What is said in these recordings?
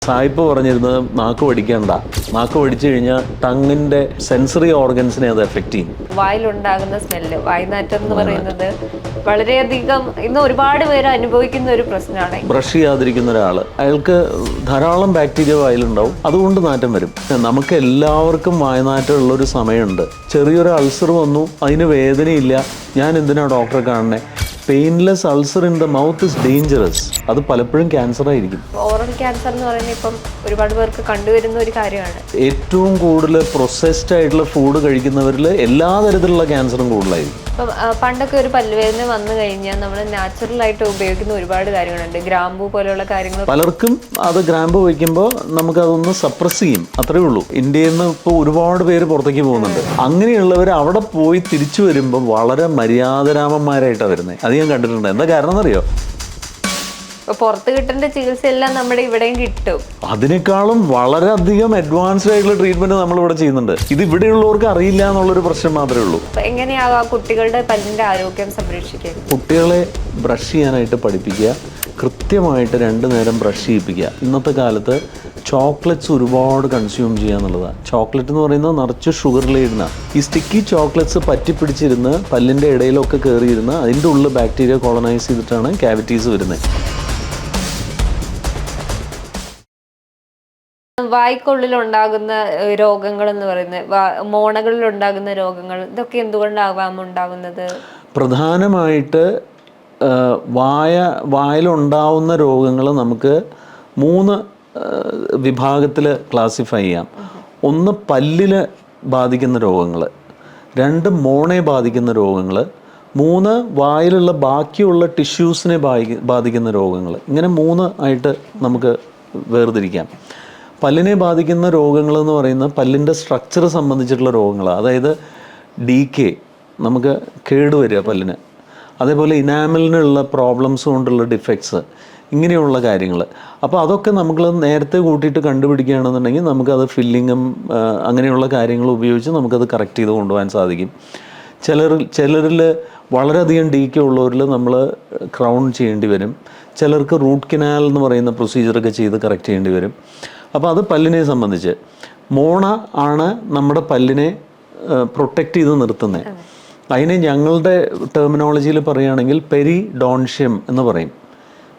സായിപ്പ് പറഞ്ഞിരുന്നത് നാക്ക് പഠിക്കണ്ട, നാക്ക് പഠിച്ചു കഴിഞ്ഞാൽ ടങ്ങിന്റെ സെൻസറി ഓർഗൻസിനെ അത് എഫക്ട് ചെയ്യും. വായിലുണ്ടാകുന്ന സ്മെല്ല്, വായ്നാറ്റം എന്ന് പറയുന്നത് വളരെയധികം ഇന്ന് ഒരുപാട് പേര് അനുഭവിക്കുന്ന ഒരു പ്രശ്നമാണ്. ബ്രഷ് ചെയ്യാതിരിക്കുന്ന ഒരാള്, അയാൾക്ക് ധാരാളം ബാക്ടീരിയ വായിലുണ്ടാവും, അതുകൊണ്ട് നാറ്റം വരും. നമുക്ക് എല്ലാവർക്കും വായനാറ്റം ഉള്ളൊരു സമയമുണ്ട്. ചെറിയൊരു അൾസർ വന്നു, അതിന് വേദനയില്ല, ഞാൻ എന്തിനാ ഡോക്ടറെ കാണണേ? Painless ulcer in the mouth is dangerous. അത് പലപ്പോഴും ക്യാൻസർ ആയിരിക്കും. ഓറൽ ക്യാൻസർ എന്ന് പറയുന്നത് ഇപ്പം ഒരുപാട് പേർക്ക് കണ്ടുവരുന്ന ഒരു കാര്യമാണ്. ഏറ്റവും കൂടുതൽ പ്രൊസസ്ഡ് ആയിട്ടുള്ള ഫുഡ് കഴിക്കുന്നവരിൽ എല്ലാ തരത്തിലുള്ള ക്യാൻസറും കൂടുതലായിരിക്കും. ഇപ്പം പണ്ടൊക്കെ ഒരു പല്ലുവേദന വന്നു കഴിഞ്ഞാൽ നമ്മൾ നാച്ചുറലായിട്ട് ഉപയോഗിക്കുന്ന ഒരുപാട് കാര്യങ്ങളുണ്ട്, ഗ്രാമ്പൂ പോലെയുള്ള കാര്യങ്ങൾ. പലർക്കും അത് ഗ്രാമ്പ് വയ്ക്കുമ്പോൾ നമുക്കതൊന്ന് സപ്രസ് ചെയ്യും, അത്രേ ഉള്ളൂ. ഇന്ത്യയിൽ നിന്ന് ഇപ്പോൾ ഒരുപാട് പേര് പുറത്തേക്ക് പോകുന്നുണ്ട്. അങ്ങനെയുള്ളവർ അവിടെ പോയി തിരിച്ചു വരുമ്പോൾ വളരെ മര്യാദരാമന്മാരായിട്ടാണ് വരുന്നത്. അത് ഞാൻ കണ്ടിട്ടുണ്ട്. എന്താ കാരണം എന്നറിയോ? പുറത്ത് കിട്ടേണ്ട ചികിത്സയെല്ലാം നമ്മുടെ ഇവിടെയും കിട്ടും. അതിനേക്കാളും വളരെയധികം അഡ്വാൻസ്ഡ് ആയിട്ടുള്ള ട്രീറ്റ്മെന്റ് നമ്മൾ ഇവിടെ ചെയ്യുന്നുണ്ട്. ഇത് ഇവിടെയുള്ളവർക്ക് അറിയില്ല എന്നുള്ളൊരു പ്രശ്നം മാത്രമേ ഉള്ളൂ. എങ്ങനെയാവാം കുട്ടികളുടെ പല്ലിന്റെ ആരോഗ്യം സംരക്ഷിക്കുക? കുട്ടികളെ ബ്രഷ് ചെയ്യാനായിട്ട് പഠിപ്പിക്കുക, കൃത്യമായിട്ട് 2 നേരം ബ്രഷ് ചെയ്യിപ്പിക്കുക. ഇന്നത്തെ കാലത്ത് ചോക്ലേറ്റ്സ് ഒരുപാട് കൺസ്യൂം ചെയ്യുക എന്നുള്ളതാണ്. ചോക്ലേറ്റ് എന്ന് പറയുന്നത് നിറച്ച് ഷുഗറിലിരുന്ന ഈ സ്റ്റിക്കി ചോക്ലേറ്റ്സ് പറ്റിപ്പിടിച്ചിരുന്ന് പല്ലിൻ്റെ ഇടയിലൊക്കെ കയറിയിരുന്ന് അതിൻ്റെ ഉള്ളിൽ ബാക്ടീരിയ കോളനൈസ് ചെയ്തിട്ടാണ് ക്യാവിറ്റീസ് വരുന്നത്. വായ്ക്കുള്ളിൽ ഉണ്ടാകുന്ന രോഗങ്ങൾ എന്ന് പറയുന്നത്, മോണകളിൽ ഉണ്ടാകുന്ന രോഗങ്ങൾ, ഇതൊക്കെ എന്തുകൊണ്ടാവാം ഉണ്ടാകുന്നത്? പ്രധാനമായിട്ട് വായിലുണ്ടാവുന്ന രോഗങ്ങൾ നമുക്ക് 3 വിഭാഗത്തിൽ ക്ലാസിഫൈ ചെയ്യാം. 1 പല്ലിന് ബാധിക്കുന്ന രോഗങ്ങൾ, 2 മോണെ ബാധിക്കുന്ന രോഗങ്ങൾ, 3 വായിലുള്ള ബാക്കിയുള്ള ടിഷ്യൂസിനെ ബാധിക്കുന്ന രോഗങ്ങൾ. ഇങ്ങനെ 3 ആയിട്ട് നമുക്ക് വേർതിരിക്കാം. പല്ലിനെ ബാധിക്കുന്ന രോഗങ്ങൾ എന്ന് പറയുന്നത് പല്ലിൻ്റെ സ്ട്രക്ചർ സംബന്ധിച്ചിട്ടുള്ള രോഗങ്ങളാണ്. അതായത് ഡീകെ, നമുക്ക് കേടുവരിക പല്ലിന്, അതേപോലെ ഇനാമലിനുള്ള പ്രോബ്ലംസ് കൊണ്ടുള്ള ഡിഫക്ട്സ്, ഇങ്ങനെയുള്ള കാര്യങ്ങൾ. അപ്പോൾ അതൊക്കെ നമ്മൾ നേരത്തെ കൂട്ടിയിട്ട് കണ്ടുപിടിക്കുകയാണെന്നുണ്ടെങ്കിൽ നമുക്കത് ഫില്ലിങ്ങും അങ്ങനെയുള്ള കാര്യങ്ങൾ ഉപയോഗിച്ച് നമുക്കത് കറക്റ്റ് ചെയ്ത് കൊണ്ടുപോകാൻ സാധിക്കും. ചിലരിൽ വളരെയധികം ഡീക്കെ ഉള്ളവരിൽ നമ്മൾ ക്രൗൺ ചെയ്യേണ്ടി വരും. ചിലർക്ക് റൂട്ട് കനാൽ എന്ന് പറയുന്ന പ്രൊസീജിയറൊക്കെ ചെയ്ത് കറക്റ്റ് ചെയ്യേണ്ടി വരും. അപ്പോൾ അത് പല്ലിനെ സംബന്ധിച്ച്. മോണ ആണ് നമ്മുടെ പല്ലിനെ പ്രൊട്ടക്റ്റ് ചെയ്ത് നിർത്തുന്നത്. അതിനെ ഞങ്ങളുടെ ടെർമിനോളജിയിൽ പറയുകയാണെങ്കിൽ പെരിഡോൺഷ്യം എന്ന് പറയും.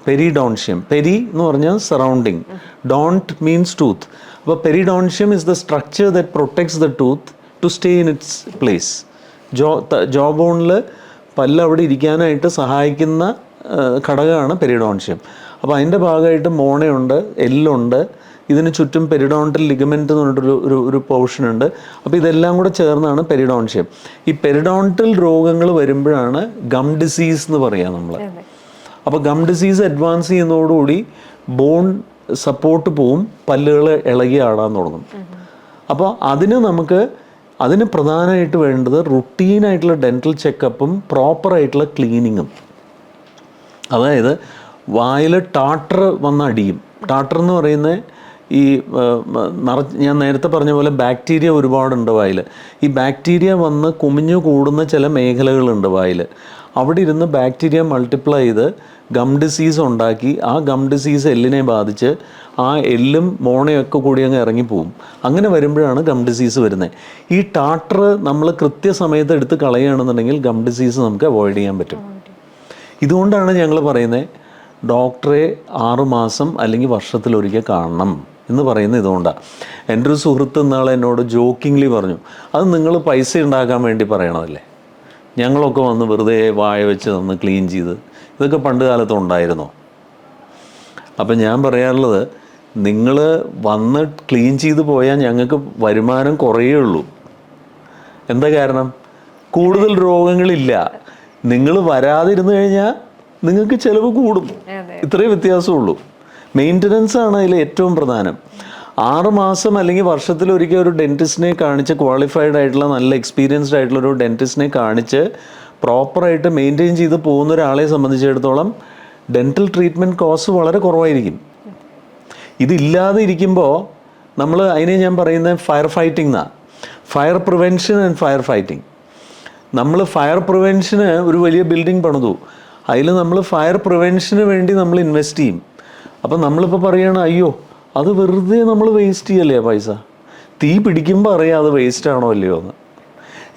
പെരിഡോൺഷ്യം, പെരി എന്ന് പറഞ്ഞാൽ സറൗണ്ടിങ്, ഡോണ്ട് മീൻസ് ടൂത്ത്. അപ്പോൾ periodontium is the structure that protects the tooth to stay in its place. Jaw ബോണിൽ പല്ല് അവിടെ ഇരിക്കാനായിട്ട് സഹായിക്കുന്ന ഘടകമാണ് പെരിഡോൺഷ്യം. അപ്പോൾ അതിൻ്റെ ഭാഗമായിട്ട് മോണയുണ്ട്, എല്ലുണ്ട്, ഇതിന് ചുറ്റും പെരിഡോണ്ടൽ ലിഗമെൻറ്റ് എന്ന് പറഞ്ഞിട്ടൊരു ഒരു പോർഷൻ ഉണ്ട്. അപ്പോൾ ഇതെല്ലാം കൂടെ ചേർന്നാണ് പെരിഡോൺഷ്യം. ഈ പെരിഡോണ്ടൽ രോഗങ്ങൾ വരുമ്പോഴാണ് ഗം ഡിസീസ് എന്ന് പറയുക നമ്മൾ. അപ്പോൾ ഗം ഡിസീസ് അഡ്വാൻസ് ചെയ്യുന്നതോടുകൂടി ബോൺ സപ്പോർട്ട് പോവും, പല്ലുകൾ ഇളകി ആടാൻ തുടങ്ങും. അപ്പോൾ അതിന് പ്രധാനമായിട്ട് വേണ്ടത് റുട്ടീനായിട്ടുള്ള ഡെൻറ്റൽ ചെക്കപ്പും പ്രോപ്പറായിട്ടുള്ള ക്ലീനിങ്ങും. അതായത് വായിൽ ടാട്ടർ വന്ന് അടിയും. ടാട്ടർ എന്ന് പറയുന്നത് ഞാൻ നേരത്തെ പറഞ്ഞ പോലെ ബാക്ടീരിയ ഒരുപാടുണ്ട് വായിൽ. ഈ ബാക്ടീരിയ വന്ന് കുമിഞ്ഞു കൂടുന്ന ചില മേഖലകളുണ്ട് വായിൽ. അവിടെ ഇരുന്ന് ബാക്ടീരിയ മൾട്ടിപ്ലൈ ചെയ്ത് ഗം ഡിസീസ് ഉണ്ടാക്കി ആ ഗം ഡിസീസ് എല്ലിനെ ബാധിച്ച് ആ എല്ലും മോണയൊക്കെ കൂടി അങ്ങ് ഇറങ്ങിപ്പോവും. അങ്ങനെ വരുമ്പോഴാണ് ഗം ഡിസീസ് വരുന്നത്. ഈ ടാട്ടർ നമ്മൾ കൃത്യസമയത്ത് എടുത്ത് കളയുകയാണെന്നുണ്ടെങ്കിൽ ഗം ഡിസീസ് നമുക്ക് അവോയ്ഡ് ചെയ്യാൻ പറ്റും. ഇതുകൊണ്ടാണ് ഞങ്ങൾ പറയുന്നത് ഡോക്ടറെ 6 മാസം അല്ലെങ്കിൽ വർഷത്തിലൊരിക്കൽ കാണണം എന്ന് പറയുന്നത്. ഇതുകൊണ്ടാണ്. എൻ്റെ ഒരു സുഹൃത്ത് ഇന്നാൾ എന്നോട് ജോക്കിംഗ്ലി പറഞ്ഞു, അത് നിങ്ങൾ പൈസ ഉണ്ടാക്കാൻ വേണ്ടി പറയണതല്ലേ, ഞങ്ങളൊക്കെ വന്ന് വെറുതെ വായ വെച്ച് തന്ന് ക്ലീൻ ചെയ്ത്, ഇതൊക്കെ പണ്ട് കാലത്ത് ഉണ്ടായിരുന്നോ? അപ്പം ഞാൻ പറയാറുള്ളത്, നിങ്ങൾ വന്ന് ക്ലീൻ ചെയ്ത് പോയാൽ ഞങ്ങൾക്ക് വരുമാനം കുറയുള്ളൂ. എന്താ കാരണം? കൂടുതൽ രോഗങ്ങളില്ല. നിങ്ങൾ വരാതിരുന്നു കഴിഞ്ഞാൽ നിങ്ങൾക്ക് ചിലവ് കൂടും. ഇത്രയും വ്യത്യാസമുള്ളൂ. മെയിൻ്റനൻസ് ആണ് അതിൽ ഏറ്റവും പ്രധാനം. 6 മാസം അല്ലെങ്കിൽ വർഷത്തിലൊരിക്കൽ ഒരു ഡെൻറ്റിസ്റ്റിനെ കാണിച്ച്, ക്വാളിഫൈഡ് ആയിട്ടുള്ള നല്ല എക്സ്പീരിയൻസ്ഡ് ആയിട്ടുള്ള ഒരു ഡെൻറ്റിസ്റ്റിനെ കാണിച്ച് പ്രോപ്പറായിട്ട് മെയിൻറ്റെയിൻ ചെയ്ത് പോകുന്ന ഒരാളെ സംബന്ധിച്ചിടത്തോളം ഡെൻറ്റൽ ട്രീറ്റ്മെൻറ്റ് കോസ്റ്റ് വളരെ കുറവായിരിക്കും. ഇതില്ലാതെ ഇരിക്കുമ്പോൾ അതിനെ ഞാൻ പറയുന്നത് ഫയർ ഫൈറ്റിംഗ് എന്നാണ്. Fire prevention and fire fighting. നമ്മൾ ഫയർ പ്രിവെൻഷന് ഒരു വലിയ ബിൽഡിംഗ് പണിതു, അതിൽ നമ്മൾ ഫയർ പ്രിവെൻഷന് വേണ്ടി നമ്മൾ ഇൻവെസ്റ്റ് ചെയ്യും. അപ്പം നമ്മളിപ്പോൾ പറയുകയാണ്, അയ്യോ അത് വെറുതെ നമ്മൾ വേസ്റ്റ് ചെയ്യല്ലേ ആ പൈസ. തീ പിടിക്കുമ്പോൾ അറിയാം അത് വേസ്റ്റ് ആണോ അല്ലയോ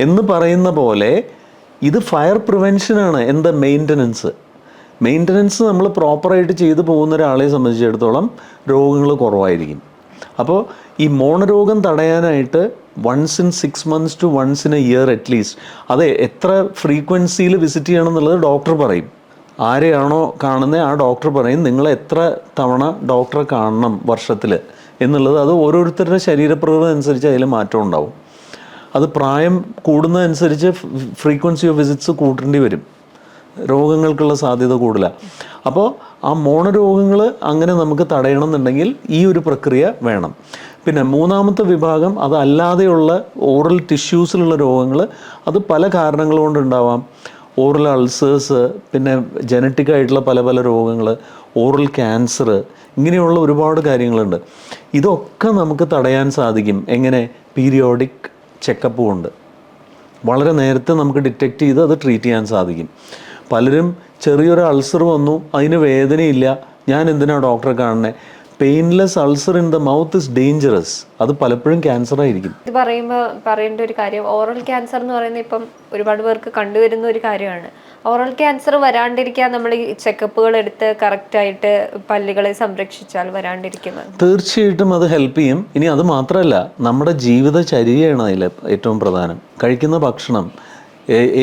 എന്ന് പറയുന്ന പോലെ ഇത് ഫയർ പ്രിവെൻഷനാണ്. എന്താ മെയിൻ്റനൻസ് നമ്മൾ പ്രോപ്പറായിട്ട് ചെയ്തു പോകുന്ന ഒരാളെ സംബന്ധിച്ചിടത്തോളം രോഗങ്ങൾ കുറവായിരിക്കും. അപ്പോൾ ഈ മോണരോഗം തടയാനായിട്ട് once in 6 months to once in a year at least, അത് എത്ര ഫ്രീക്വൻസിയിൽ വിസിറ്റ് ചെയ്യണം എന്നുള്ളത് ഡോക്ടർ പറയും. ആരെയാണോ കാണുന്നത് ആ ഡോക്ടർ പറയും നിങ്ങൾ എത്ര തവണ ഡോക്ടറെ കാണണം വർഷത്തിൽ എന്നുള്ളത്. അത് ഓരോരുത്തരുടെ ശരീരപ്രകൃതി അനുസരിച്ച് അതിൽ മാറ്റം ഉണ്ടാവും. അത് പ്രായം കൂടുന്നതനുസരിച്ച് ഫ്രീക്വൻസി ഓഫ് വിസിറ്റ്സ് കൂട്ടേണ്ടി വരും. രോഗങ്ങൾക്കുള്ള സാധ്യത കൂടുതലാണ്. അപ്പോൾ ആ മോണരോഗങ്ങൾ അങ്ങനെ നമുക്ക് തടയണം എന്നുണ്ടെങ്കിൽ ഈ ഒരു പ്രക്രിയ വേണം. പിന്നെ മൂന്നാമത്തെ വിഭാഗം അതല്ലാതെയുള്ള ഓറൽ ടിഷ്യൂസിലുള്ള രോഗങ്ങൾ. അത് പല കാരണങ്ങൾ കൊണ്ടുണ്ടാവാം. ഓറൽ അൾസേഴ്സ്, പിന്നെ ജനറ്റിക് ആയിട്ടുള്ള പല പല രോഗങ്ങൾ, ഓറൽ ക്യാൻസർ, ഇങ്ങനെയുള്ള ഒരുപാട് കാര്യങ്ങളുണ്ട്. ഇതൊക്കെ നമുക്ക് തടയാൻ സാധിക്കും. എങ്ങനെ? പീരിയോഡിക് ചെക്കപ്പ് കൊണ്ട് വളരെ നേരത്തെ നമുക്ക് ഡിറ്റക്റ്റ് ചെയ്ത് അത് ട്രീറ്റ് ചെയ്യാൻ സാധിക്കും. പലരും ചെറിയൊരു അൾസർ വന്നു, അതിന് വേദനയില്ല, ഞാൻ എന്തിനാണ് ഡോക്ടറെ കാണണേ? Painless ulcer in the mouth is dangerous. അത് പലപ്പോഴും ക്യാൻസർ ആയിരിക്കും. ഇത് പറയുമ്പോൾ പറയേണ്ട ഒരു കാര്യം, ഓറൽ ക്യാൻസർ എന്ന് പറയുന്നത് ഇപ്പം ഒരുപാട് പേർക്ക് കണ്ടുവരുന്ന ഒരു കാര്യമാണ്. ഓറൽ ക്യാൻസർ വരാണ്ടിരിക്കാൻ നമ്മൾ ഈ ചെക്കപ്പുകൾ എടുത്ത് കറക്റ്റായിട്ട് പല്ലുകളെ സംരക്ഷിച്ചാൽ വരാണ്ടിരിക്കുന്നത് തീർച്ചയായിട്ടും അത് ഹെൽപ്പ് ചെയ്യും. ഇനി അത് മാത്രമല്ല, നമ്മുടെ ജീവിതചര്യയാണ് അതിൽ ഏറ്റവും പ്രധാനം. കഴിക്കുന്ന ഭക്ഷണം,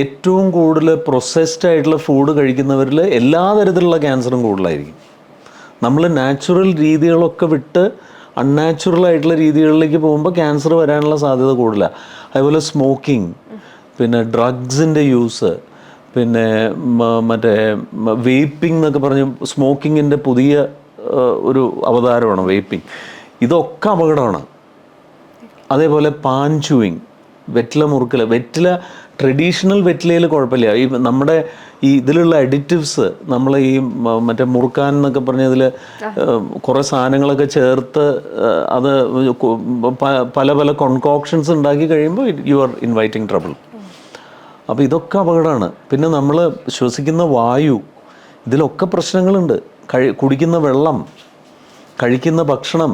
ഏറ്റവും കൂടുതൽ പ്രോസസ്ഡ് ആയിട്ടുള്ള ഫുഡ് കഴിക്കുന്നവരിൽ എല്ലാ തരത്തിലുള്ള ക്യാൻസറും കൂടുതലായിരിക്കും. നമ്മൾ നാച്ചുറൽ രീതികളൊക്കെ വിട്ട് അൺനാച്ചുറൽ ആയിട്ടുള്ള രീതികളിലേക്ക് പോകുമ്പോൾ ക്യാൻസർ വരാനുള്ള സാധ്യത കൂടുതലാണ്. അതുപോലെ സ്മോക്കിംഗ്, പിന്നെ ഡ്രഗ്സിൻ്റെ യൂസ്, പിന്നെ മറ്റേ വേപ്പിംഗ് എന്നൊക്കെ പറഞ്ഞ് സ്മോക്കിങ്ങിൻ്റെ പുതിയ ഒരു അവതാരമാണ് വേപ്പിംഗ്. ഇതൊക്കെ അപകടമാണ്. അതേപോലെ പാൻ ചൂയിങ്, വെറ്റില മുറുക്കൽ. ട്രഡീഷണൽ വെറ്റിലയിൽ കുഴപ്പമില്ല. ഈ നമ്മുടെ ഈ ഇതിലുള്ള അഡിറ്റീവ്സ്, നമ്മൾ ഈ മറ്റേ മുറുക്കാൻ എന്നൊക്കെ പറഞ്ഞതിൽ കുറേ സാധനങ്ങളൊക്കെ ചേർത്ത് അത് പല പല കോൺകോക്ഷൻസ് ഉണ്ടാക്കി കഴിയുമ്പോൾ യു ആർ ഇൻവൈറ്റിംഗ് ട്രബിൾ. അപ്പോൾ ഇതൊക്കെ അപകടമാണ്. പിന്നെ നമ്മൾ ശ്വസിക്കുന്ന വായു, ഇതിലൊക്കെ പ്രശ്നങ്ങളുണ്ട്. കുടിക്കുന്ന വെള്ളം, കഴിക്കുന്ന ഭക്ഷണം,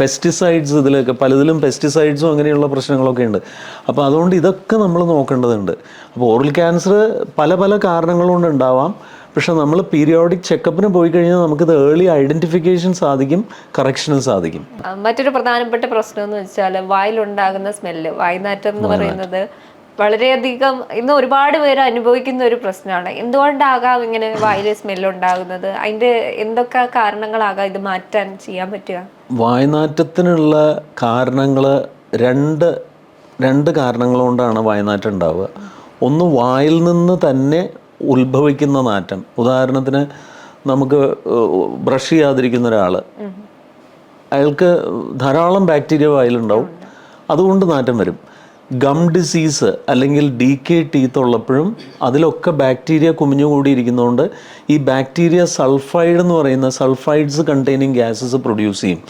പെസ്റ്റിസൈഡ്സ്, ഇതിലൊക്കെ പലതിലും പെസ്റ്റിസൈഡ്സും അങ്ങനെയുള്ള പ്രശ്നങ്ങളൊക്കെ ഉണ്ട്. അപ്പോൾ അതുകൊണ്ട് ഇതൊക്കെ നമ്മൾ നോക്കേണ്ടതുണ്ട്. അപ്പോൾ ഓറൽ ക്യാൻസർ പല പല കാരണങ്ങൾ കൊണ്ട് ഉണ്ടാവാം. പക്ഷെ നമ്മൾ പീരിയോഡിക് ചെക്കപ്പിന് പോയി കഴിഞ്ഞാൽ നമുക്കിത് ഏർലി ഐഡൻറ്റിഫിക്കേഷൻ സാധിക്കും, കറക്ഷനും സാധിക്കും. മറ്റൊരു പ്രധാനപ്പെട്ട പ്രശ്നം എന്ന് വെച്ചാൽ വായിലുണ്ടാകുന്ന സ്മെല്ല്, വായ്നാറ്റം എന്ന് പറയുന്നത് വളരെയധികം ഇന്ന് ഒരുപാട് പേര് അനുഭവിക്കുന്ന ഒരു പ്രശ്നമാണ്. എന്തുകൊണ്ടാകാം ഇങ്ങനെ വായിൽ സ്മെല്ല് ഉണ്ടാകുന്നത്? അതിൻ്റെ എന്തൊക്കെ കാരണങ്ങളാകാം ഇത് മാറ്റാൻ ചെയ്യാൻ പറ്റുക? വായ്നാറ്റത്തിനുള്ള കാരണങ്ങൾ രണ്ട് കാരണങ്ങൾ കൊണ്ടാണ് വായ്നാറ്റം ഉണ്ടാവുക. ഒന്ന്, വായിൽ നിന്ന് തന്നെ ഉത്ഭവിക്കുന്ന നാറ്റം. ഉദാഹരണത്തിന് നമുക്ക് ബ്രഷ് ചെയ്യാതിരിക്കുന്ന ഒരാൾ, അയാൾക്ക് ധാരാളം ബാക്ടീരിയ വായിലുണ്ടാവും, അതുകൊണ്ട് നാറ്റം വരും. ഗം ഡിസീസ് അല്ലെങ്കിൽ ഡീക്കേ ടീത്ത് ഉള്ളപ്പോഴും അതിലൊക്കെ ബാക്ടീരിയ കുമിഞ്ഞുകൂടിയിരിക്കുന്നതുകൊണ്ട് ഈ ബാക്ടീരിയ സൾഫൈഡ് എന്ന് പറയുന്ന സൾഫൈഡ്സ് കണ്ടെയ്നിങ് ഗ്യാസസ് പ്രൊഡ്യൂസ് ചെയ്യും.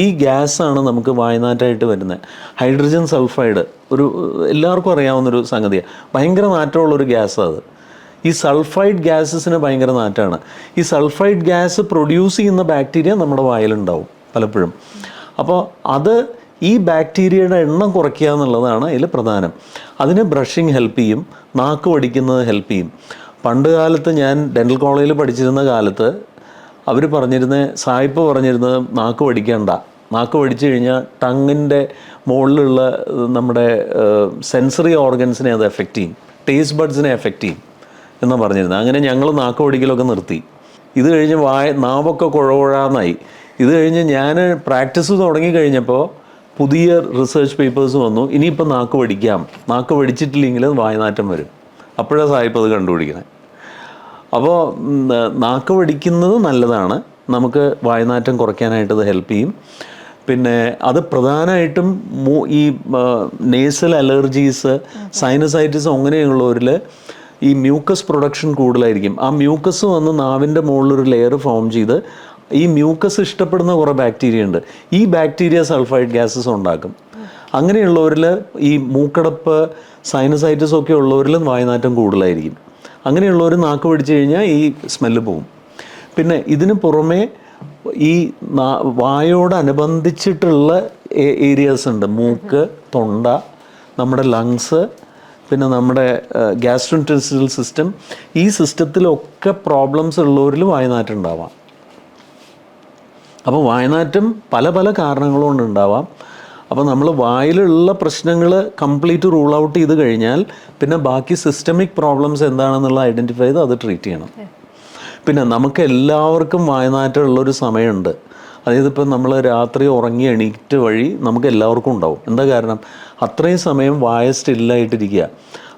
ഈ ഗ്യാസാണ് നമുക്ക് വായ്നാറ്റമായിട്ട് വരുന്നത്. ഹൈഡ്രജൻ സൾഫൈഡ് ഒരു എല്ലാവർക്കും അറിയാവുന്നൊരു സംഗതിയാണ്. ഭയങ്കര നാറ്റമുള്ളൊരു ഗ്യാസാണ് അത്. ഈ സൾഫൈഡ് ഗ്യാസസിന് ഭയങ്കര നാറ്റമാണ്. ഈ സൾഫൈഡ് ഗ്യാസ് പ്രൊഡ്യൂസ് ചെയ്യുന്ന ബാക്ടീരിയ നമ്മുടെ വായിലുണ്ടാവും പലപ്പോഴും. അപ്പോൾ അത് ഈ ബാക്ടീരിയയുടെ എണ്ണം കുറയ്ക്കുക എന്നുള്ളതാണ് അതിൽ പ്രധാനം. അതിന് ബ്രഷിങ് ഹെൽപ്പ് ചെയ്യും, നാക്ക് വടിക്കുന്നത് ഹെൽപ്പ് ചെയ്യും. പണ്ട് കാലത്ത് ഞാൻ ഡെൻ്റൽ കോളേജിൽ പഠിച്ചിരുന്ന കാലത്ത് അവർ സായിപ്പ് പറഞ്ഞിരുന്നത് നാക്ക് വടിക്കേണ്ട, നാക്ക് വടിച്ചു കഴിഞ്ഞാൽ ടങ്ങിൻ്റെ മുകളിലുള്ള നമ്മുടെ സെൻസറി ഓർഗൻസിനെ അത് എഫക്റ്റ് ചെയ്യും, ടേസ്റ്റ് ബഡ്സിനെ എഫക്റ്റ് ചെയ്യും എന്നാണ് പറഞ്ഞിരുന്നത്. അങ്ങനെ ഞങ്ങൾ നാക്ക് വടിക്കലൊക്കെ നിർത്തി. ഇത് കഴിഞ്ഞ് നാവൊക്കെ കുഴകുഴാന്നായി. ഇത് കഴിഞ്ഞ് ഞാൻ പ്രാക്ടീസ് തുടങ്ങി കഴിഞ്ഞപ്പോൾ പുതിയ റിസർച്ച് പേപ്പേഴ്സ് വന്നു. ഇനിയിപ്പോൾ നാക്ക് വടിക്കാം, നാക്ക് വടിച്ചിട്ടില്ലെങ്കിൽ വായ്നാറ്റം വരും. അപ്പോഴാണ് സായിപ്പ് അത് കണ്ടുപിടിക്കണേ. അപ്പോൾ നാക്ക് വടിക്കുന്നത് നല്ലതാണ്, നമുക്ക് വായ്നാറ്റം കുറയ്ക്കാനായിട്ട് അത് ഹെൽപ്പ് ചെയ്യും. പിന്നെ അത് പ്രധാനമായിട്ടും ഈ നേസൽ അലർജീസ്, സൈനസൈറ്റിസ് അങ്ങനെയുള്ളവരിൽ ഈ മ്യൂക്കസ് പ്രൊഡക്ഷൻ കൂടുതലായിരിക്കും. ആ മ്യൂക്കസ് വന്ന് നാവിൻ്റെ മുകളിലൊരു ലെയർ ഫോം ചെയ്ത് ഈ മ്യൂക്കസ് ഇഷ്ടപ്പെടുന്ന കുറേ ബാക്ടീരിയ ഉണ്ട്. ഈ ബാക്ടീരിയ സൾഫൈഡ് ഗ്യാസസ് ഉണ്ടാക്കും. അങ്ങനെയുള്ളവരിൽ ഈ മൂക്കടപ്പ്, സൈനസൈറ്റിസ് ഒക്കെ ഉള്ളവരിലും വായ്നാറ്റം കൂടുതലായിരിക്കും. അങ്ങനെയുള്ളവർ നാക്ക് പിടിച്ചു കഴിഞ്ഞാൽ ഈ സ്മെല്ല് പോവും. പിന്നെ ഇതിന് പുറമേ ഈ വായോടനുബന്ധിച്ചിട്ടുള്ള ഏരിയാസ് ഉണ്ട്. മൂക്ക്, തൊണ്ട, നമ്മുടെ ലങ്സ്, പിന്നെ നമ്മുടെ ഗ്യാസ്ട്രോഇന്റെസ്റ്റിനൽ സിസ്റ്റം. ഈ സിസ്റ്റത്തിലൊക്കെ പ്രോബ്ലംസ് ഉള്ളവരിൽ വായനാറ്റം ഉണ്ടാവാം. അപ്പോൾ വായനാറ്റം പല പല കാരണങ്ങൾ കൊണ്ട് ഉണ്ടാവാം. അപ്പോൾ നമ്മൾ വായിലുള്ള പ്രശ്നങ്ങൾ കംപ്ലീറ്റ് റൂൾ ഔട്ട് ചെയ്ത് കഴിഞ്ഞാൽ പിന്നെ ബാക്കി സിസ്റ്റമിക് പ്രോബ്ലംസ് എന്താണെന്നുള്ള ഐഡൻറ്റിഫൈ ചെയ്ത് അത് ട്രീറ്റ് ചെയ്യണം. പിന്നെ നമുക്ക് എല്ലാവർക്കും വായനാറ്റം ഉള്ളൊരു സമയമുണ്ട്. അതായത് ഇപ്പം നമ്മൾ രാത്രി ഉറങ്ങി എണീറ്റ് വഴി നമുക്ക് എല്ലാവർക്കും ഉണ്ടാവും. എന്താ കാരണം? അത്രയും സമയം വായ സ്റ്റില്ലായിട്ടിരിക്കുക.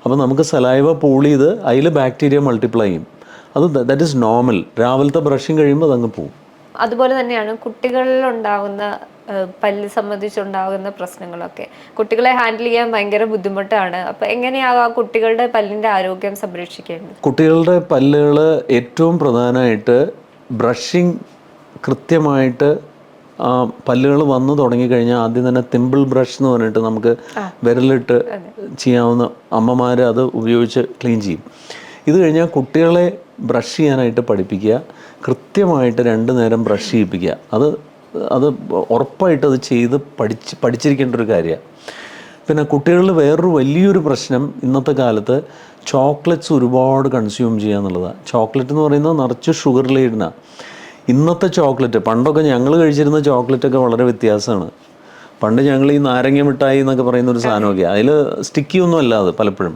അപ്പോൾ നമുക്ക് സലൈവ പൂൾ ചെയ്ത് അതിൽ ബാക്ടീരിയ മൾട്ടിപ്ലൈ ചെയ്യും. അത് ദാറ്റ് ഈസ് നോർമൽ. രാവിലത്തെ ബ്രഷിങ് കഴിയുമ്പോൾ അതങ്ങ് പോകും. അതുപോലെ തന്നെയാണ് കുട്ടികളിൽ ഉണ്ടാകുന്ന പല്ല് സംബന്ധിച്ചുണ്ടാകുന്ന പ്രശ്നങ്ങളൊക്കെ. കുട്ടികളെ ഹാൻഡിൽ ചെയ്യാൻ ഭയങ്കര ബുദ്ധിമുട്ടാണ്. അപ്പോൾ എങ്ങനെയാകാം കുട്ടികളുടെ പല്ലിൻ്റെ ആരോഗ്യം സംരക്ഷിക്കേണ്ടത്? കുട്ടികളുടെ പല്ലുകൾ ഏറ്റവും പ്രധാനമായിട്ട് ബ്രഷിങ് കൃത്യമായിട്ട് പല്ലുകൾ വന്നു തുടങ്ങിക്കഴിഞ്ഞാൽ ആദ്യം തന്നെ തിമ്പിൾ ബ്രഷ് എന്ന് പറഞ്ഞിട്ട് നമുക്ക് വിരലിട്ട് ചെയ്യാവുന്ന അമ്മമാർ അത് ഉപയോഗിച്ച് ക്ലീൻ ചെയ്യും. ഇത് കഴിഞ്ഞാൽ കുട്ടികളെ ബ്രഷ് ചെയ്യാനായിട്ട് പഠിപ്പിക്കുക. കൃത്യമായിട്ട് 2 നേരം ബ്രഷ് ചെയ്യിപ്പിക്കുക. അത് ഉറപ്പായിട്ട് അത് ചെയ്ത് പഠിച്ചിരിക്കേണ്ട ഒരു കാര്യമാണ്. പിന്നെ കുട്ടികളിൽ വേറൊരു വലിയൊരു പ്രശ്നം ഇന്നത്തെ കാലത്ത് ചോക്ലേറ്റ്സ് ഒരുപാട് കൺസ്യൂം ചെയ്യുക എന്നുള്ളതാണ്. ചോക്ലേറ്റ് എന്ന് പറയുന്നത് നിറച്ച് ഷുഗർ ലേഡനാണ്. ഇന്നത്തെ ചോക്ലേറ്റ്, പണ്ടൊക്കെ ഞങ്ങൾ കഴിച്ചിരുന്ന ചോക്ലേറ്റൊക്കെ വളരെ വ്യത്യാസമാണ്. പണ്ട് ഞങ്ങൾ ഈ നാരങ്ങ മിഠായി എന്നൊക്കെ പറയുന്ന ഒരു സാധനമൊക്കെ, അതിൽ സ്റ്റിക്കി ഒന്നും അല്ല അത് പലപ്പോഴും.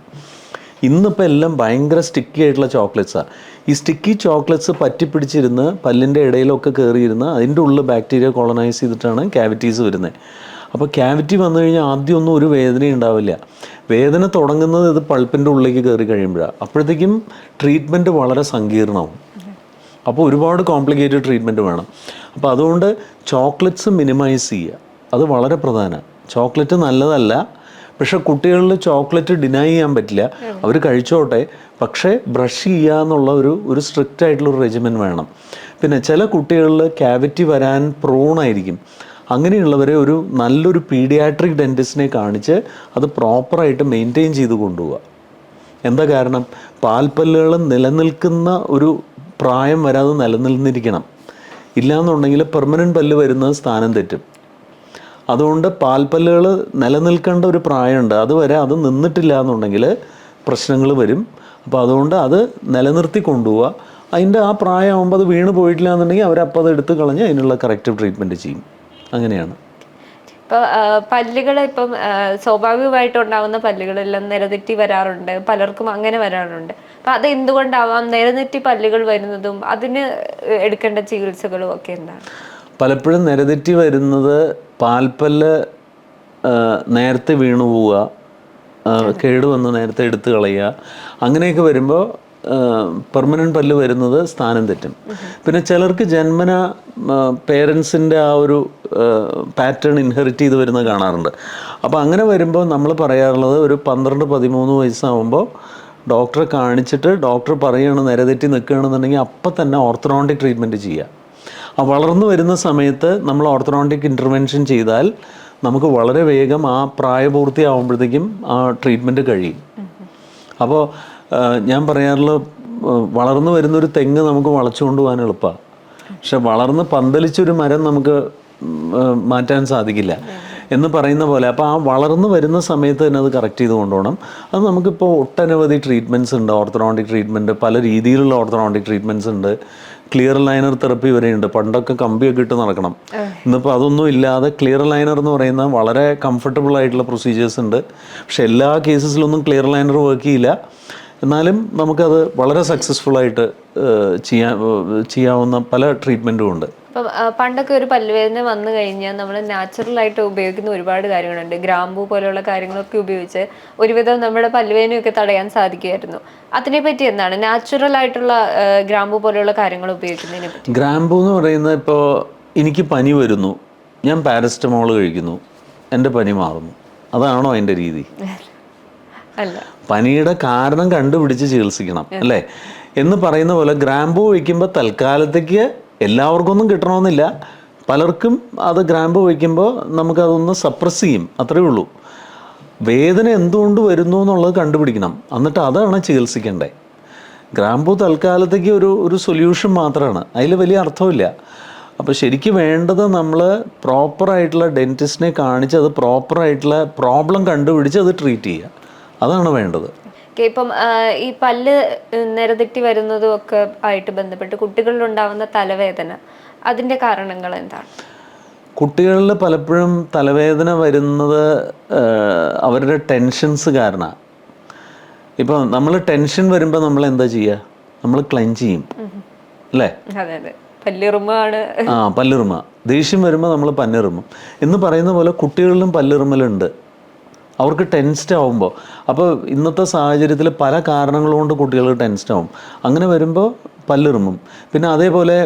ഇന്നിപ്പോൾ എല്ലാം ഭയങ്കര സ്റ്റിക്കി ആയിട്ടുള്ള ചോക്ലേറ്റ്സാണ്. ഈ സ്റ്റിക്കി ചോക്ലേറ്റ്സ് പറ്റിപ്പിടിച്ചിരുന്ന് പല്ലിൻ്റെ ഇടയിലൊക്കെ കയറിയിരുന്ന് അതിൻ്റെ ഉള്ളിൽ ബാക്ടീരിയ കോളനൈസ് ചെയ്തിട്ടാണ് ക്യാവിറ്റീസ് വരുന്നത്. അപ്പോൾ ക്യാവിറ്റി വന്നു കഴിഞ്ഞാൽ ആദ്യമൊന്നും ഒരു വേദനയും ഉണ്ടാവില്ല. വേദന തുടങ്ങുന്നത് ഇത് പൾപ്പിൻ്റെ ഉള്ളിലേക്ക് കയറി കഴിയുമ്പോഴാണ്. അപ്പോഴത്തേക്കും ട്രീറ്റ്മെൻറ്റ് വളരെ സങ്കീർണമാവും. അപ്പോൾ ഒരുപാട് കോംപ്ലിക്കേറ്റഡ് ട്രീറ്റ്മെൻറ്റ് വേണം. അപ്പോൾ അതുകൊണ്ട് ചോക്ലേറ്റ്സ് മിനിമൈസ് ചെയ്യുക, അത് വളരെ പ്രധാനമാണ്. ചോക്ലേറ്റ് നല്ലതല്ല, പക്ഷേ കുട്ടികളിൽ ചോക്ലേറ്റ് ഡിനൈ ചെയ്യാൻ പറ്റില്ല. അവർ കഴിച്ചോട്ടെ, പക്ഷേ ബ്രഷ് ചെയ്യുക എന്നുള്ള ഒരു സ്ട്രിക്റ്റ് ആയിട്ടുള്ളൊരു റെജിമെൻ വേണം. പിന്നെ ചില കുട്ടികളിൽ ക്യാവിറ്റി വരാൻ പ്രോണായിരിക്കും. അങ്ങനെയുള്ളവരെ ഒരു നല്ലൊരു പീഡിയാട്രിക് ഡെൻറ്റിസ്റ്റിനെ കാണിച്ച് അത് പ്രോപ്പറായിട്ട് മെയിൻറ്റെയിൻ ചെയ്ത് കൊണ്ടുപോവുക. എന്താ കാരണം? പാൽപ്പല്ലുകൾ നിലനിൽക്കുന്ന ഒരു പ്രായം വരെ അത് നിലനിന്നിരിക്കണം. ഇല്ലയെന്നുണ്ടെങ്കിൽ പെർമനൻറ്റ് പല്ല് വരുന്നത് സ്ഥാനം തെറ്റും. അതുകൊണ്ട് പാൽപ്പല്ലുകൾ നിലനിൽക്കേണ്ട ഒരു പ്രായമുണ്ട്. അതുവരെ അത് നിന്നിട്ടില്ല എന്നുണ്ടെങ്കിൽ പ്രശ്നങ്ങൾ വരും. അപ്പോൾ അതുകൊണ്ട് അത് നിലനിർത്തി കൊണ്ടുപോവുക. അതിൻ്റെ ആ പ്രായമാകുമ്പോൾ അത് വീണ് പോയിട്ടില്ല എന്നുണ്ടെങ്കിൽ അവരപ്പോൾ അത് എടുത്ത് കളഞ്ഞ് അതിനുള്ള കറക്റ്റീവ് ട്രീറ്റ്മെൻറ്റ് ചെയ്യും. അങ്ങനെയാണ്. ഇപ്പോൾ പല്ലുകൾ ഇപ്പം സ്വാഭാവികമായിട്ടുണ്ടാകുന്ന പല്ലുകളെല്ലാം നിരതെറ്റി വരാറുണ്ട്. പലർക്കും അങ്ങനെ വരാറുണ്ട്. അപ്പം അത് എന്തുകൊണ്ടാവാം? നിരതെറ്റി പല്ലുകൾ വരുന്നതും അതിന് എടുക്കേണ്ട ചികിത്സകളും ഒക്കെ എന്താണ്? പലപ്പോഴും നിരതെറ്റി വരുന്നത് പാൽപ്പല്ല് നേരത്തെ വീണു പോവുക, കേടുവന്ന് നേരത്തെ എടുത്ത് കളയുക, അങ്ങനെയൊക്കെ വരുമ്പോൾ പെർമനൻറ്റ് പല്ല് വരുന്നത് സ്ഥാനം തെറ്റും. പിന്നെ ചിലർക്ക് ജന്മന പേരൻസിൻ്റെ ആ ഒരു പാറ്റേൺ ഇൻഹെറിറ്റ് ചെയ്ത് വരുന്നത് കാണാറുണ്ട്. അപ്പോൾ അങ്ങനെ വരുമ്പോൾ നമ്മൾ പറയാറുള്ളത് ഒരു 12-13 വയസ്സാകുമ്പോൾ ഡോക്ടറെ കാണിച്ചിട്ട് ഡോക്ടർ പറയുകയാണ് നിരതെറ്റി നിൽക്കുകയാണെന്നുണ്ടെങ്കിൽ അപ്പം തന്നെ ഓർത്തഡോണ്ടിക് ട്രീറ്റ്മെൻറ്റ് ചെയ്യുക. ആ വളർന്നു വരുന്ന സമയത്ത് നമ്മൾ ഓർത്തഡോണ്ടിക് ഇൻ്റർവെൻഷൻ ചെയ്താൽ നമുക്ക് വളരെ വേഗം ആ പ്രായപൂർത്തിയാവുമ്പോഴത്തേക്കും ആ ട്രീറ്റ്മെൻറ്റ് കഴിയും. അപ്പോൾ ഞാൻ പറയാറുള്ള വളർന്നു വരുന്നൊരു തെങ്ങ് നമുക്ക് വളച്ചുകൊണ്ട് പോകാൻ എളുപ്പമാണ്. പക്ഷെ വളർന്ന് പന്തലിച്ചൊരു മരം നമുക്ക് മാറ്റാൻ സാധിക്കില്ല എന്ന് പറയുന്ന പോലെ. അപ്പോൾ ആ വളർന്നു വരുന്ന സമയത്ത് തന്നെ അത് കറക്റ്റ് ചെയ്ത് കൊണ്ടുപോകണം. അത് നമുക്കിപ്പോൾ ഒട്ടനവധി ട്രീറ്റ്മെൻറ്റ്സ് ഉണ്ട്. ഓർത്തഡോണ്ടിക് ട്രീറ്റ്മെൻറ്റ്, പല രീതിയിലുള്ള ഓർത്തഡോണ്ടിക് ട്രീറ്റ്മെൻറ്റ്സ് ഉണ്ട്. ക്ലിയർ ലൈനർ തെറപ്പി വരെയുണ്ട്. പണ്ടൊക്കെ കമ്പിയൊക്കെ ഇട്ട് നടക്കണം. ഇന്നിപ്പോൾ അതൊന്നും ഇല്ലാതെ ക്ലിയർ ലൈനർ എന്ന് പറയുന്ന വളരെ കംഫർട്ടബിൾ ആയിട്ടുള്ള പ്രൊസീജിയേഴ്സ് ഉണ്ട്. പക്ഷെ എല്ലാ കേസസിലൊന്നും ക്ലിയർ ലൈനർ വർക്ക് ചെയ്യില്ല. എന്നാലും നമുക്കത് വളരെ സക്സസ്ഫുള്ളായിട്ട് ചെയ്യാവുന്ന പല ട്രീറ്റ്മെൻറ്റും ഉണ്ട്. ഇപ്പം പണ്ടൊക്കെ ഒരു പല്ലുവേദന വന്നു കഴിഞ്ഞാൽ നമ്മൾ നാച്ചുറലായിട്ട് ഉപയോഗിക്കുന്ന ഒരുപാട് കാര്യങ്ങളുണ്ട്. ഗ്രാമ്പൂ പോലെയുള്ള കാര്യങ്ങളൊക്കെ ഉപയോഗിച്ച് ഒരുവിധം നമ്മുടെ പല്ലുവേദനയൊക്കെ തടയാൻ സാധിക്കുമായിരുന്നു. അതിനെപ്പറ്റി എന്താണ് നാച്ചുറൽ ആയിട്ടുള്ള ഗ്രാമ്പൂ പോലെയുള്ള കാര്യങ്ങൾ ഉപയോഗിക്കുന്നതിനെ പറ്റി? ഗ്രാമ്പൂ എന്ന് പറയുന്നത്, ഇപ്പോൾ എനിക്ക് പനി വരുന്നു, ഞാൻ പാരസ്റ്റമോൾ കഴിക്കുന്നു, എൻ്റെ പനി മാറുന്നു. അതാണോ അതിൻ്റെ രീതി? അല്ല. പനിയുടെ കാരണം കണ്ടുപിടിച്ച് ചികിത്സിക്കണം അല്ലേ എന്ന് പറയുന്ന പോലെ ഗ്രാമ്പൂ വയ്ക്കുമ്പോൾ തൽക്കാലത്തേക്ക് എല്ലാവർക്കൊന്നും കിട്ടണമെന്നില്ല. പലർക്കും അത് ഗ്രാമ്പൂ വയ്ക്കുമ്പോൾ നമുക്കതൊന്ന് സപ്രസ് ചെയ്യും, അത്രയേ ഉള്ളൂ. വേദന എന്തുകൊണ്ട് വരുന്നു എന്നുള്ളത് കണ്ടുപിടിക്കണം, എന്നിട്ട് അതാണ് ചികിത്സിക്കേണ്ടത്. ഗ്രാമ്പൂ തൽക്കാലത്തേക്ക് ഒരു സൊല്യൂഷൻ മാത്രമാണ്, അതിൽ വലിയ അർത്ഥമില്ല. അപ്പോൾ ശരിക്കും വേണ്ടത് നമ്മൾ പ്രോപ്പറായിട്ടുള്ള ഡെൻറ്റിസ്റ്റിനെ കാണിച്ച് അത് പ്രോപ്പറായിട്ടുള്ള പ്രോബ്ലം കണ്ടുപിടിച്ച് അത് ട്രീറ്റ് ചെയ്യുക, അതാണ് വേണ്ടത്. ഇപ്പം ഈ പല്ല് നിരതെറ്റി വരുന്നതും ഒക്കെ ആയിട്ട് ബന്ധപ്പെട്ട് കുട്ടികളിലുണ്ടാവുന്ന തലവേദന, അതിൻ്റെ കാരണങ്ങൾ എന്താണ്? കുട്ടികളിൽ പലപ്പോഴും തലവേദന വരുന്നത് അവരുടെ ടെൻഷൻസ് കാരണമാണ്. ഇപ്പോൾ നമ്മൾ ടെൻഷൻ വരുമ്പോൾ നമ്മൾ എന്താ ചെയ്യുക? നമ്മൾ ക്ലെൻച്ച് ചെയ്യും അല്ലേ? പല്ലിറുമാണ്. പല്ലിറുമ. ദേഷ്യം വരുമ്പോൾ നമ്മൾ പല്ലിറുമും എന്ന് പറയുന്ന പോലെ കുട്ടികളിലും പല്ലിറുമലുണ്ട്. അവർക്ക് ടെൻസ്ഡ് ആവുമ്പോൾ, അപ്പോൾ ഇന്നത്തെ സാഹചര്യത്തിൽ പല കാരണങ്ങൾ കൊണ്ട് കുട്ടികൾ ടെൻസ്ഡ് ആവും. അങ്ങനെ വരുമ്പോൾ പല്ലിറുമും. പിന്നെ അതേപോലെ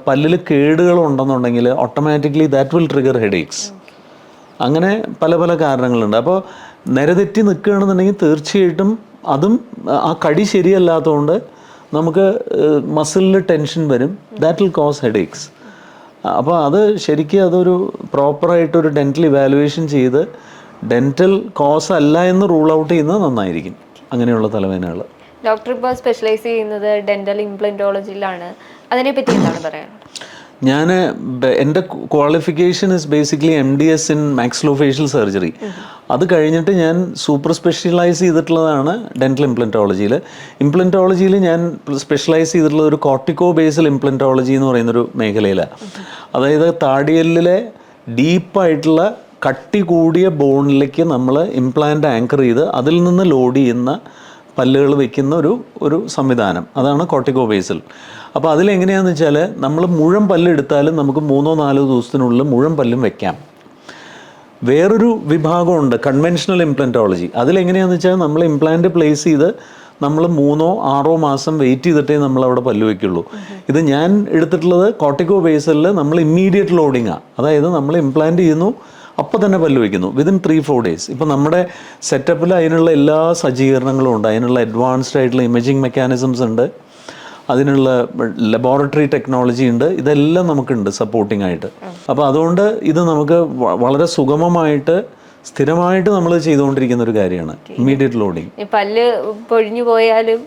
പല്ലിൽ കേടുകൾ ഉണ്ടെന്നുണ്ടെങ്കിൽ automatically that will trigger headaches. അങ്ങനെ പല പല കാരണങ്ങളുണ്ട്. അപ്പോൾ നിരതെറ്റി നിൽക്കുകയാണെന്നുണ്ടെങ്കിൽ തീർച്ചയായിട്ടും അതും ആ കടി ശരിയല്ലാത്തതുകൊണ്ട് നമുക്ക് മസിലിൽ ടെൻഷൻ വരും. That will cause headaches. അപ്പോൾ അത് ശരിക്കും അതൊരു പ്രോപ്പറായിട്ടൊരു ഡെൻറ്റൽ ഇവാലുവേഷൻ ചെയ്ത് ഡെൻറ്റൽ കോസ് അല്ല എന്ന് റൂൾ ഔട്ട് ചെയ്യുന്നത് നന്നായിരിക്കും അങ്ങനെയുള്ള തലവേദനകൾ. ഡോക്ടർ ഇപ്പോൾ സ്പെഷ്യലൈസ് ചെയ്യുന്നത് ഡെന്റൽ ഇംപ്ലന്റോളജിയിലാണ്. അതിനെപ്പറ്റി എന്താണ് പറയാനുള്ളത്? ഞാൻ എൻ്റെ qualification is basically MDS in maxillofacial surgery. അത് കഴിഞ്ഞിട്ട് ഞാൻ സൂപ്പർ സ്പെഷ്യലൈസ് ചെയ്തിട്ടുള്ളതാണ് ഡെൻറ്റൽ ഇംപ്ലന്റോളജിയിൽ. ഇംപ്ലന്റോളജിയിൽ ഞാൻ സ്പെഷ്യലൈസ് ചെയ്തിട്ടുള്ളത് ഒരു കോർട്ടിക്കോ ബേസൽ ഇംപ്ലന്റോളജി എന്ന് പറയുന്നൊരു മേഖലയിലാണ്. അതായത് താടിയലിലെ ഡീപ്പായിട്ടുള്ള കട്ടി കൂടിയ ബോണിലേക്ക് നമ്മൾ ഇംപ്ലാന്റ് ആങ്കർ ചെയ്ത് അതിൽ നിന്ന് ലോഡ് ചെയ്യുന്ന പല്ലുകൾ വയ്ക്കുന്ന ഒരു സംവിധാനം, അതാണ് കോർട്ടിക്കോ ബേസൽ. അപ്പോൾ അതിലെങ്ങനെയാണെന്ന് വെച്ചാൽ നമ്മൾ മുഴുവൻ പല്ലെടുത്താലും നമുക്ക് 3-4 ദിവസത്തിനുള്ളിൽ മുഴുവൻ പല്ലും വെക്കാം. വേറൊരു വിഭാഗമുണ്ട് കൺവെൻഷണൽ ഇംപ്ലന്റോളജി. അതിലെങ്ങനെയാണെന്ന് വെച്ചാൽ നമ്മൾ ഇംപ്ലാന്റ് പ്ലേസ് ചെയ്ത് നമ്മൾ 3-6 മാസം വെയിറ്റ് ചെയ്തിട്ടേ നമ്മളവിടെ പല്ല് വയ്ക്കുള്ളൂ. ഇത് ഞാൻ എടുത്തിട്ടുള്ളത് കോർട്ടിക്കോ ബേസലിൽ നമ്മൾ ഇമ്മീഡിയറ്റ് ലോഡിങ്ങാണ്. അതായത് നമ്മൾ ഇംപ്ലാന്റ് ചെയ്യുന്നു, അപ്പോൾ തന്നെ പല്ല് വയ്ക്കുന്നു വിതിൻ 3-4 days. ഇപ്പോൾ നമ്മുടെ സെറ്റപ്പിൽ അതിനുള്ള എല്ലാ സജ്ജീകരണങ്ങളും ഉണ്ട്. അതിനുള്ള അഡ്വാൻസ്ഡ് ആയിട്ടുള്ള ഇമേജിങ് മെക്കാനിസംസ് ഉണ്ട്, അതിനുള്ള ലബോറട്ടറി ടെക്നോളജി ഉണ്ട്, ഇതെല്ലാം നമുക്കുണ്ട് സപ്പോർട്ടിംഗ് ആയിട്ട്. അപ്പോൾ അതുകൊണ്ട് ഇത് നമുക്ക് വളരെ സുഗമമായിട്ട് സ്ഥിരമായിട്ട് നമ്മൾ ചെയ്തുകൊണ്ടിരിക്കുന്ന ഒരു കാര്യമാണ് ഇമ്മീഡിയറ്റ് ലോഡിങ്. പല്ല് പൊഴിഞ്ഞു പോയാലും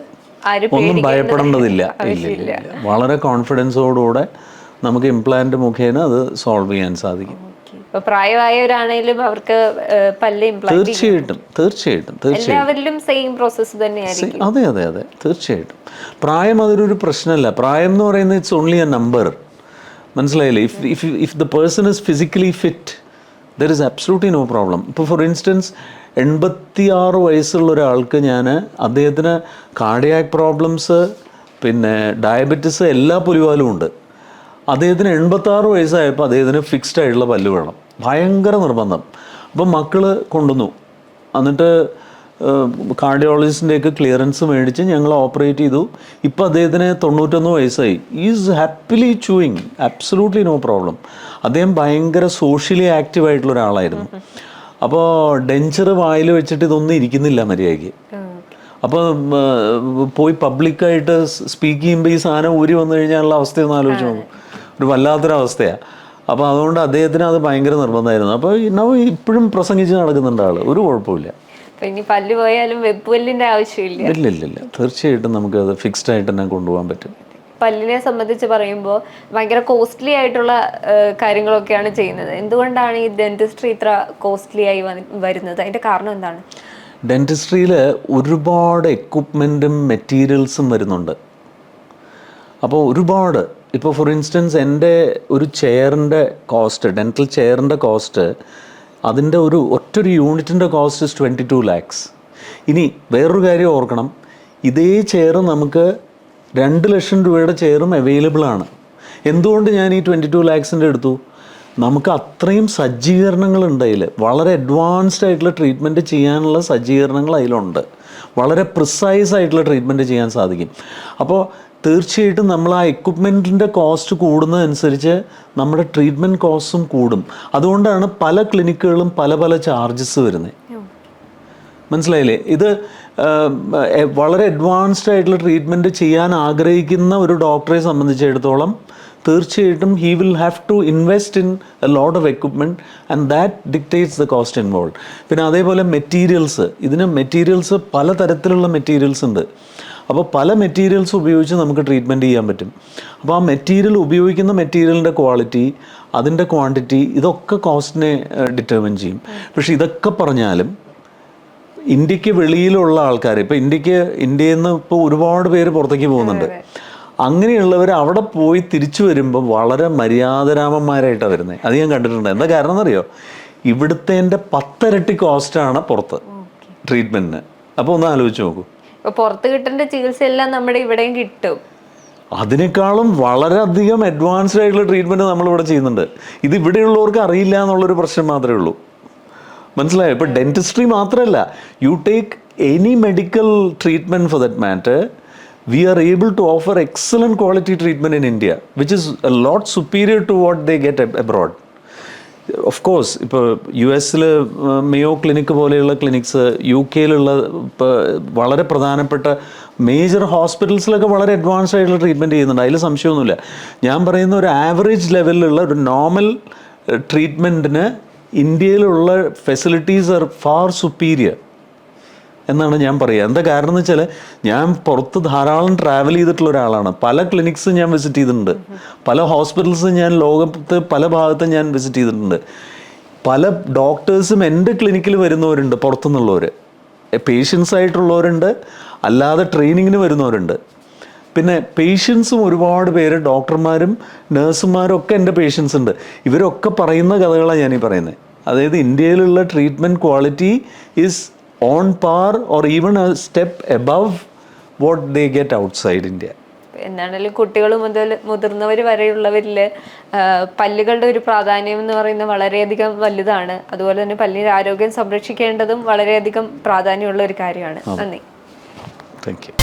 ഒന്നും ഭയപ്പെടേണ്ടതില്ല. ഇല്ല, വളരെ കോൺഫിഡൻസോടുകൂടെ നമുക്ക് ഇംപ്ലാന്റ് മുഖേന അത് സോൾവ് ചെയ്യാൻ സാധിക്കും. പ്രായമായവരാണെങ്കിലും അവർക്ക് പല്ല് ഇംപ്ലാന്റ് തീർച്ചയായിട്ടും എല്ലാവരിലും സെയിം പ്രോസസ്സ് തന്നെയായിരിക്കും. അതെ തീർച്ചയായിട്ടും. പ്രായം അതൊരു പ്രശ്നമല്ല. പ്രായം എന്ന് പറയുന്നത് ഇറ്റ്സ് ഓൺലി എ നമ്പർ. മനസ്സിലായില്ലേ? If the person is physically fit there is absolutely no problem. ഇപ്പോൾ ഫോർ ഇൻസ്റ്റൻസ് 86 വയസ്സുള്ള ഒരാൾക്ക് ഞാൻ അദ്ദേഹത്തിന് കാർഡിയാക് പ്രോബ്ലംസ്, പിന്നെ ഡയബറ്റിസ്, എല്ലാ പുലിവാലും ഉണ്ട്. അദ്ദേഹത്തിന് 86 വയസ്സായപ്പോൾ അദ്ദേഹത്തിന് ഫിക്സ്ഡ് ആയിട്ടുള്ള പല്ല് വേണം, ഭയങ്കര നിർബന്ധം. അപ്പം മക്കൾ കൊണ്ടുവന്നു, എന്നിട്ട് കാർഡിയോളജിസ്റ്റിൻ്റെയൊക്കെ ക്ലിയറൻസ് മേടിച്ച് ഞങ്ങൾ ഓപ്പറേറ്റ് ചെയ്തു. ഇപ്പോൾ അദ്ദേഹത്തിന് 91 വയസ്സായി. Is happily chewing, absolutely no problem. അദ്ദേഹം ഭയങ്കര സോഷ്യലി ആക്റ്റീവ് ആയിട്ടുള്ള ഒരാളായിരുന്നു. അപ്പോൾ ഡെഞ്ചർ വായിൽ വെച്ചിട്ട് ഇതൊന്നും ഇരിക്കുന്നില്ല മര്യാദയ്ക്ക്. അപ്പോൾ പോയി പബ്ലിക്കായിട്ട് സ്പീക്ക് ചെയ്യുമ്പോൾ ഈ സാധനം ഊരി വന്നു കഴിഞ്ഞാലുള്ള അവസ്ഥയൊന്നും ആലോചിച്ച് നോക്കും, ഒരു വല്ലാത്തൊരവസ്ഥയാണ്. അപ്പോൾ അതുകൊണ്ട് അദ്ദേഹത്തിന് അത് ഭയങ്കര നിർബന്ധമായിരുന്നു. അപ്പോൾ ഇപ്പോഴും പ്രസംഗിച്ച് നടക്കുന്നുണ്ട് ആൾ, ഒരു കുഴപ്പമില്ല. ഇനി പല്ല് പോയാലും വെപ്പുപല്ലിൻ്റെ ആവശ്യമില്ല. ഇല്ല, തീർച്ചയായിട്ടും നമുക്കത് ഫിക്സ്ഡ് ആയിട്ട് തന്നെ കൊണ്ടുപോകാൻ പറ്റും. പല്ലിനെ സംബന്ധിച്ച് പറയുമ്പോൾ ഭയങ്കര കോസ്റ്റ്ലി ആയിട്ടുള്ള കാര്യങ്ങളൊക്കെയാണ് ചെയ്യുന്നത്. എന്തുകൊണ്ടാണ് ഈ ഡെന്റിസ്ട്രി ഇത്ര കോസ്റ്റ്ലി ആയി വരുന്നത്? അതിൻ്റെ കാരണം എന്താണ്? ഡെന്റിസ്ട്രിയിൽ ഒരുപാട് എക്യുപ്മെൻറ്റും മെറ്റീരിയൽസും വരുന്നുണ്ട്. അപ്പോൾ ഒരുപാട്, ഇപ്പോൾ ഫോർ ഇൻസ്റ്റൻസ് എൻ്റെ ഒരു ചെയറിൻ്റെ കോസ്റ്റ്, ഡെൻറ്റൽ ചെയറിൻ്റെ കോസ്റ്റ്, അതിൻ്റെ ഒറ്റൊരു യൂണിറ്റിൻ്റെ കോസ്റ്റ് 22 lakhs. ഇനി വേറൊരു കാര്യം ഓർക്കണം, ഇതേ ചെയർ നമുക്ക് 2 ലക്ഷം രൂപയുടെ ചെയറും അവൈലബിൾ ആണ്. എന്തുകൊണ്ട് ഞാൻ ഈ 22 lakhs എടുത്തു? നമുക്ക് അത്രയും സജ്ജീകരണങ്ങളുണ്ട് അതിൽ. വളരെ അഡ്വാൻസ്ഡ് ആയിട്ടുള്ള ട്രീറ്റ്മെൻറ്റ് ചെയ്യാനുള്ള സജ്ജീകരണങ്ങൾ അതിലുണ്ട്. വളരെ പ്രിസൈസ് ആയിട്ടുള്ള ട്രീറ്റ്മെൻറ്റ് ചെയ്യാൻ സാധിക്കും. അപ്പോൾ തീർച്ചയായിട്ടും നമ്മൾ ആ എക്യുപ്മെൻറ്റിൻ്റെ കോസ്റ്റ് കൂടുന്നതനുസരിച്ച് നമ്മുടെ ട്രീറ്റ്മെൻറ്റ് കോസ്റ്റും കൂടും. അതുകൊണ്ടാണ് പല ക്ലിനിക്കുകളും പല ചാർജസ് വരുന്നത്. മനസ്സിലായില്ലേ? ഇത് വളരെ അഡ്വാൻസ്ഡ് ആയിട്ടുള്ള ട്രീറ്റ്മെൻറ്റ് ചെയ്യാൻ ആഗ്രഹിക്കുന്ന ഒരു ഡോക്ടറെ സംബന്ധിച്ചിടത്തോളം തീർച്ചയായിട്ടും he will have to invest in a lot of equipment and that dictates the cost involve. പിന്നെ അതേപോലെ മെറ്റീരിയൽസ്, ഇതിന് മെറ്റീരിയൽസ് പലതരത്തിലുള്ള മെറ്റീരിയൽസ് ഉണ്ട്. അപ്പോൾ പല മെറ്റീരിയൽസ് ഉപയോഗിച്ച് നമുക്ക് ട്രീറ്റ്മെൻറ്റ് ചെയ്യാൻ പറ്റും. അപ്പോൾ ആ ഉപയോഗിക്കുന്ന മെറ്റീരിയലിൻ്റെ ക്വാളിറ്റി, അതിൻ്റെ ക്വാണ്ടിറ്റി, ഇതൊക്കെ കോസ്റ്റിനെ ഡിറ്റർമിൻ ചെയ്യും. പക്ഷേ ഇതൊക്കെ പറഞ്ഞാലും ഇന്ത്യക്ക് വെളിയിലുള്ള ആൾക്കാർ, ഇപ്പോൾ ഇന്ത്യയിൽ നിന്ന് ഇപ്പോൾ ഒരുപാട് പേര് പുറത്തേക്ക് പോകുന്നുണ്ട്. അങ്ങനെയുള്ളവർ അവിടെ പോയി തിരിച്ചു വരുമ്പോൾ വളരെ മര്യാദരാമന്മാരായിട്ടാണ് വരുന്നത്. അത് ഞാൻ കണ്ടിട്ടുണ്ട്. എന്താ കാരണം എന്നറിയോ? ഇവിടുത്തെ 10 ഇരട്ടി കോസ്റ്റാണ് പുറത്ത് ട്രീറ്റ്മെൻറ്റിന്. അപ്പോൾ ഒന്ന് ആലോചിച്ച് നോക്കൂ. പുറത്ത് കിട്ടേണ്ട ചികിത്സ എല്ലാം നമ്മുടെ ഇവിടെയും കിട്ടും. അതിനേക്കാളും വളരെയധികം അഡ്വാൻസ്ഡ് ആയിട്ടുള്ള ട്രീറ്റ്മെൻറ്റ് നമ്മളിവിടെ ചെയ്യുന്നുണ്ട്. ഇത് ഇവിടെയുള്ളവർക്ക് അറിയില്ല എന്നുള്ളൊരു പ്രശ്നം മാത്രമേ ഉള്ളൂ. മനസ്സിലായോ? ഇപ്പോൾ ഡെൻറ്റിസ്ട്രി മാത്രമല്ല, you take any medical treatment four that matter, we are able to offer excellent quality treatment in India, which is a lot superior to what they get abroad. Of course, ഇപ്പോൾ US-ൽ Mayo clinic പോലെയുള്ള clinics, UK-ലുള്ള ഇപ്പോൾ വളരെ പ്രധാനപ്പെട്ട major ഹോസ്പിറ്റൽസിലൊക്കെ വളരെ advanced ആയിട്ടുള്ള treatment ചെയ്യുന്നുണ്ട്. അതിൽ സംശയമൊന്നുമില്ല. ഞാൻ പറയുന്ന ഒരു ആവറേജ് ലെവലിലുള്ള ഒരു നോർമൽ ട്രീറ്റ്മെൻറ്റിന് ഇന്ത്യയിലുള്ള ഫെസിലിറ്റീസ് ആർ ഫാർ സുപ്പീരിയർ എന്നാണ് ഞാൻ പറയുക. എന്താ കാരണം എന്ന് വെച്ചാൽ, ഞാൻ പുറത്ത് ധാരാളം ട്രാവൽ ചെയ്തിട്ടുള്ള ഒരാളാണ്. പല ക്ലിനിക്സ് ഞാൻ വിസിറ്റ് ചെയ്തിട്ടുണ്ട്. പല ഹോസ്പിറ്റൽസ് ഞാൻ ലോകത്ത് പല ഭാഗത്തും ഞാൻ വിസിറ്റ് ചെയ്തിട്ടുണ്ട്. പല ഡോക്ടേഴ്സും എൻ്റെ ക്ലിനിക്കിൽ വരുന്നവരുണ്ട്, പുറത്തുനിന്നുള്ളവർ. പേഷ്യൻസ് ആയിട്ടുള്ളവരുണ്ട്, അല്ലാതെ ട്രെയിനിങ്ങിന് വരുന്നവരുണ്ട്. പിന്നെ പേഷ്യൻസും ഒരുപാട് പേര്, ഡോക്ടർമാരും നഴ്സുമാരും ഒക്കെ എൻ്റെ പേഷ്യൻസ് ഉണ്ട്. ഇവരൊക്കെ പറയുന്ന കഥകളാണ് ഞാനീ പറയുന്നത്. അതായത് ഇന്ത്യയിലുള്ള treatment quality is on par or even a step above what they get outside India. എന്നാണെങ്കിലും കുട്ടികൾ മുതൽ മുതിർന്നവർ വരെയുള്ളവരിൽ പല്ലുകളുടെ ഒരു പ്രാധാന്യം എന്ന് പറയുന്നത് വളരെയധികം വലുതാണ്. അതുപോലെ തന്നെ പല്ലിൻ്റെ ആരോഗ്യം സംരക്ഷിക്കേണ്ടതും വളരെയധികം പ്രാധാന്യമുള്ള ഒരു കാര്യമാണ്. നന്ദി. Thank you.